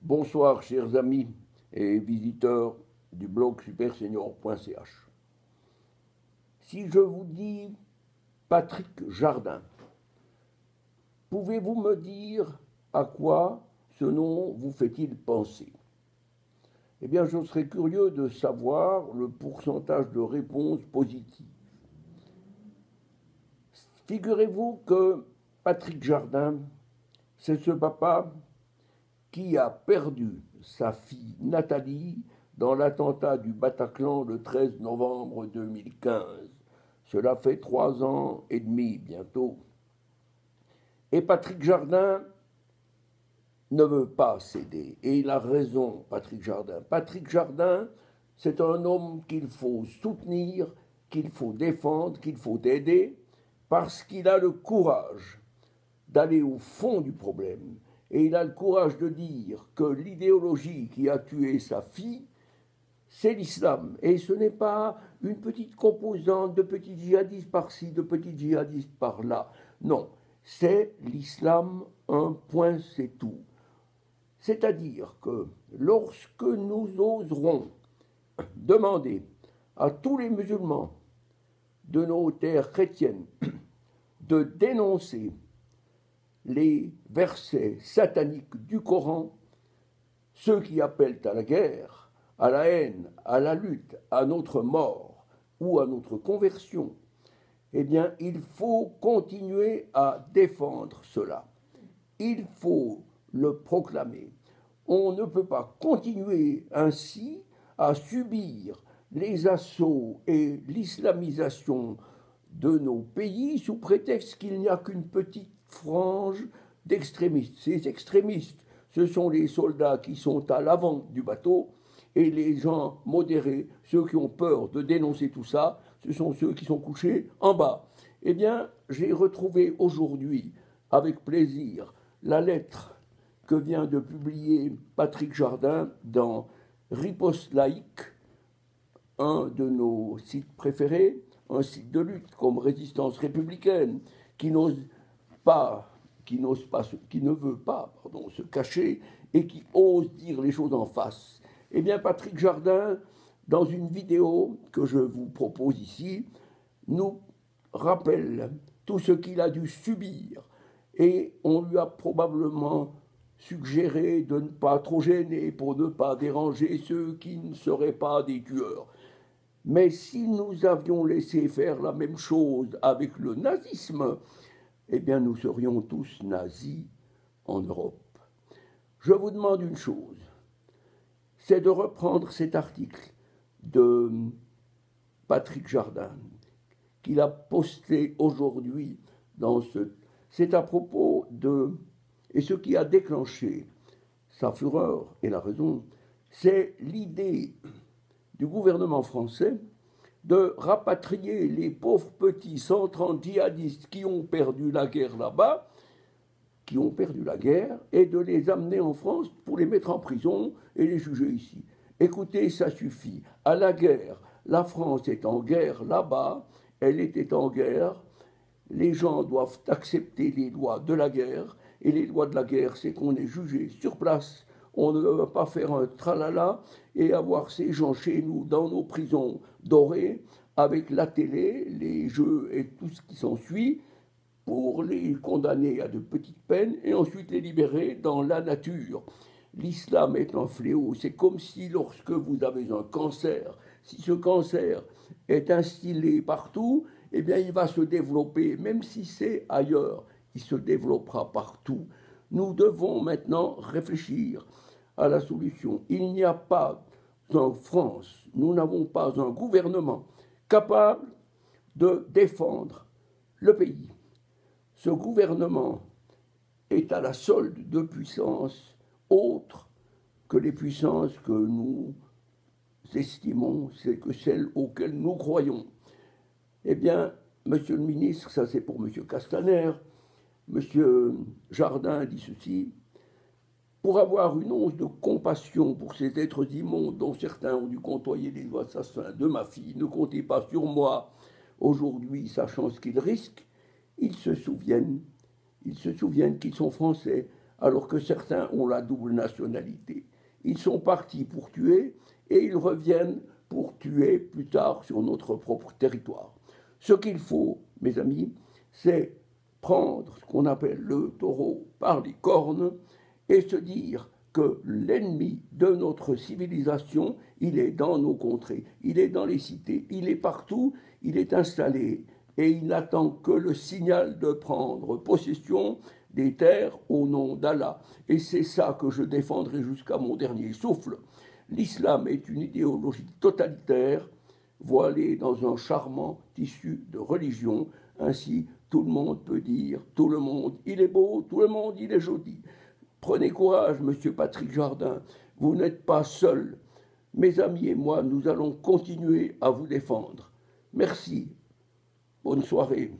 Bonsoir chers amis et visiteurs du blog supersenior.ch. Si je vous dis Patrick Jardin, pouvez-vous me dire à quoi ce nom vous fait-il penser? Eh bien, je serais curieux de savoir le pourcentage de réponses positives. Figurez-vous que Patrick Jardin, c'est ce papa qui a perdu sa fille Nathalie dans l'attentat du Bataclan le 13 novembre 2015. Cela fait 3 ans et demi bientôt. Et Patrick Jardin ne veut pas céder. Et il a raison, Patrick Jardin. Patrick Jardin, c'est un homme qu'il faut soutenir, qu'il faut défendre, qu'il faut aider, parce qu'il a le courage d'aller au fond du problème. Et il a le courage de dire que l'idéologie qui a tué sa fille, c'est l'islam. Et ce n'est pas une petite composante de petits djihadistes par-ci, de petits djihadistes par-là. Non, c'est l'islam, un point, c'est tout. C'est-à-dire que lorsque nous oserons demander à tous les musulmans de nos terres chrétiennes de dénoncer les versets sataniques du Coran, ceux qui appellent à la guerre, à la haine, à la lutte, à notre mort ou à notre conversion, eh bien, il faut continuer à défendre cela. Il faut le proclamer. On ne peut pas continuer ainsi à subir les assauts et l'islamisation de nos pays sous prétexte qu'il n'y a qu'une petite frange d'extrémistes. Ces extrémistes, ce sont les soldats qui sont à l'avant du bateau, et les gens modérés, ceux qui ont peur de dénoncer tout ça, ce sont ceux qui sont couchés en bas. Eh bien, j'ai retrouvé aujourd'hui, avec plaisir, la lettre que vient de publier Patrick Jardin dans Riposte laïque, un de nos sites préférés, un site de lutte comme Résistance républicaine, qui ne veut pas se cacher et qui ose dire les choses en face. Eh bien, Patrick Jardin, dans une vidéo que je vous propose ici, nous rappelle tout ce qu'il a dû subir. Et on lui a probablement suggéré de ne pas trop gêner pour ne pas déranger ceux qui ne seraient pas des tueurs. Mais si nous avions laissé faire la même chose avec le nazisme, eh bien nous serions tous nazis en Europe. Je vous demande une chose, c'est de reprendre cet article de Patrick Jardin qu'il a posté aujourd'hui dans ce... C'est à propos de... Et ce qui a déclenché sa fureur et la raison, c'est l'idée du gouvernement français de rapatrier les pauvres petits 130 djihadistes qui ont perdu la guerre là-bas, et de les amener en France pour les mettre en prison et les juger ici. Écoutez, ça suffit. À la guerre, la France est en guerre là-bas, elle était en guerre, les gens doivent accepter les lois de la guerre, et les lois de la guerre, c'est qu'on est jugé sur place. On ne va pas faire un tralala et avoir ces gens chez nous, dans nos prisons dorées, avec la télé, les jeux et tout ce qui s'ensuit, pour les condamner à de petites peines et ensuite les libérer dans la nature. L'islam est un fléau. C'est comme si lorsque vous avez un cancer, si ce cancer est instillé partout, eh bien il va se développer, même si c'est ailleurs, il se développera partout. Nous devons maintenant réfléchir à la solution. Il n'y a pas en France, nous n'avons pas un gouvernement capable de défendre le pays. Ce gouvernement est à la solde de puissances autres que les puissances que nous estimons, c'est que celles auxquelles nous croyons. Eh bien, monsieur le ministre, ça c'est pour monsieur Castaner, monsieur Jardin dit ceci, pour avoir une once de compassion pour ces êtres immondes dont certains ont dû côtoyer les assassins de ma fille, ne comptez pas sur moi aujourd'hui, sachant ce qu'ils risquent, ils se souviennent qu'ils sont français, alors que certains ont la double nationalité. Ils sont partis pour tuer et ils reviennent pour tuer plus tard sur notre propre territoire. Ce qu'il faut, mes amis, c'est prendre ce qu'on appelle le taureau par les cornes et se dire que l'ennemi de notre civilisation, il est dans nos contrées, il est dans les cités, il est partout, il est installé et il n'attend que le signal de prendre possession des terres au nom d'Allah. Et c'est ça que je défendrai jusqu'à mon dernier souffle. L'islam est une idéologie totalitaire, voilée dans un charmant tissu de religion. Ainsi, tout le monde peut dire, tout le monde, il est beau, tout le monde, il est joli. Prenez courage, monsieur Patrick Jardin, vous n'êtes pas seul. Mes amis et moi, nous allons continuer à vous défendre. Merci. Bonne soirée.